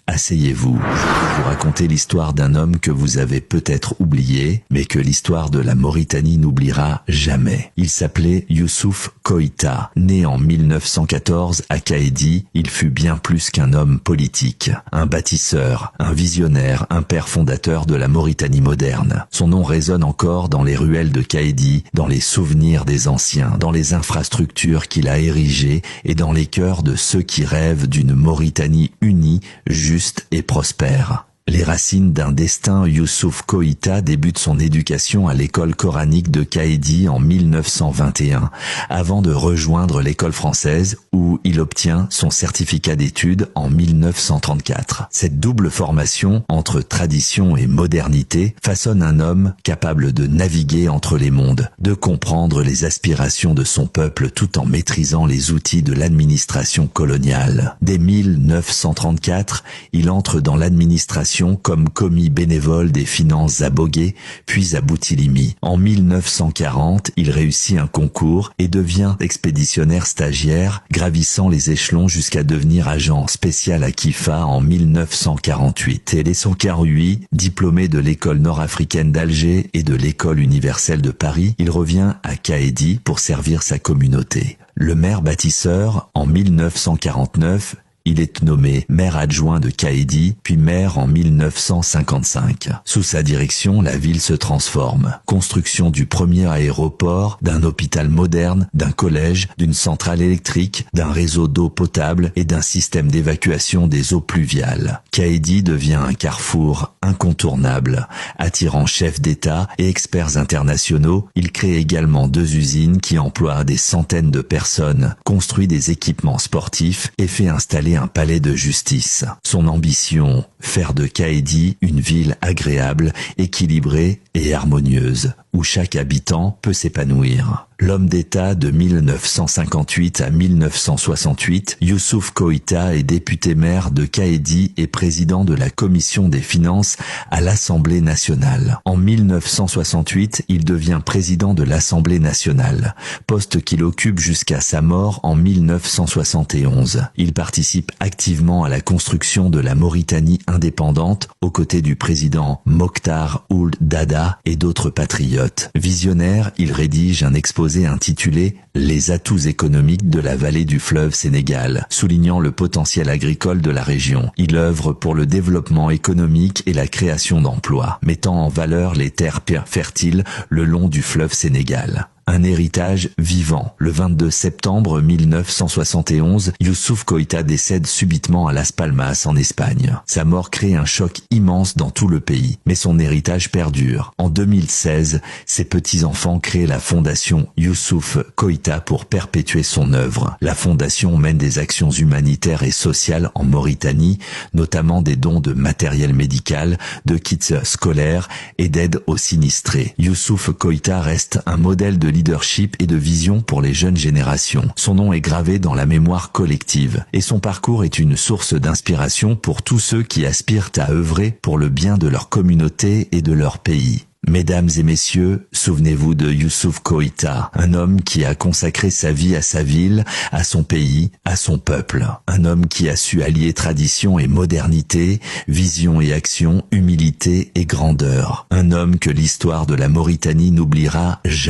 Asseyez-vous. Je vais vous raconter l'histoire d'un homme que vous avez peut-être oublié, mais que l'histoire de la Mauritanie n'oubliera jamais. Il s'appelait Youssouf Koïta. Né en 1914 à Kaédi, il fut bien plus qu'un homme politique, un bâtisseur, un visionnaire, un père fondateur de la Mauritanie moderne. Son nom résonne encore dans les ruelles de Kaédi, dans les souvenirs des anciens, dans les infrastructures qu'il a érigées et dans les cœurs de ceux qui rêvent d'une Mauritanie unie, juste et prospère. Les racines d'un destin, Youssouf Koïta débute son éducation à l'école coranique de Kaédi en 1921, avant de rejoindre l'école française où il obtient son certificat d'études en 1934. Cette double formation entre tradition et modernité façonne un homme capable de naviguer entre les mondes, de comprendre les aspirations de son peuple tout en maîtrisant les outils de l'administration coloniale. Dès 1934, il entre dans l'administration comme commis bénévole des finances à Bogué, puis à Boutilimi. En 1940, il réussit un concours et devient expéditionnaire stagiaire, gravissant les échelons jusqu'à devenir agent spécial à Kifa en 1948. Et son Karoui, diplômé de l'école nord-africaine d'Alger et de l'école universelle de Paris, il revient à Kaédi pour servir sa communauté. Le maire bâtisseur, en 1949, il est nommé maire adjoint de Kaédi, puis maire en 1955. Sous sa direction, la ville se transforme. Construction du premier aéroport, d'un hôpital moderne, d'un collège, d'une centrale électrique, d'un réseau d'eau potable et d'un système d'évacuation des eaux pluviales. Kaédi devient un carrefour incontournable. Attirant chefs d'État et experts internationaux, il crée également 2 usines qui emploient des centaines de personnes, construit des équipements sportifs et fait installer un palais de justice. Son ambition, faire de Kaédi une ville agréable, équilibrée et harmonieuse, où chaque habitant peut s'épanouir. L'homme d'État de 1958 à 1968, Youssouf Koïta est député-maire de Kaédi et président de la commission des finances à l'Assemblée nationale. En 1968, il devient président de l'Assemblée nationale, poste qu'il occupe jusqu'à sa mort en 1971. Il participe activement à la construction de la Mauritanie indépendante aux côtés du président Mokhtar Ould Daddah et d'autres patriotes. Visionnaire, il rédige un exposé intitulé « Les atouts économiques de la vallée du fleuve Sénégal », soulignant le potentiel agricole de la région. Il œuvre pour le développement économique et la création d'emplois, mettant en valeur les terres fertiles le long du fleuve Sénégal. Un héritage vivant. Le 22 septembre 1971, Youssouf Koïta décède subitement à Las Palmas en Espagne. Sa mort crée un choc immense dans tout le pays, mais son héritage perdure. En 2016, ses petits-enfants créent la fondation Youssouf Koïta pour perpétuer son œuvre. La fondation mène des actions humanitaires et sociales en Mauritanie, notamment des dons de matériel médical, de kits scolaires et d'aide aux sinistrés. Youssouf Koïta reste un modèle de leadership et de vision pour les jeunes générations. Son nom est gravé dans la mémoire collective et son parcours est une source d'inspiration pour tous ceux qui aspirent à œuvrer pour le bien de leur communauté et de leur pays. Mesdames et messieurs, souvenez-vous de Youssouf Koïta, un homme qui a consacré sa vie à sa ville, à son pays, à son peuple. Un homme qui a su allier tradition et modernité, vision et action, humilité et grandeur. Un homme que l'histoire de la Mauritanie n'oubliera jamais.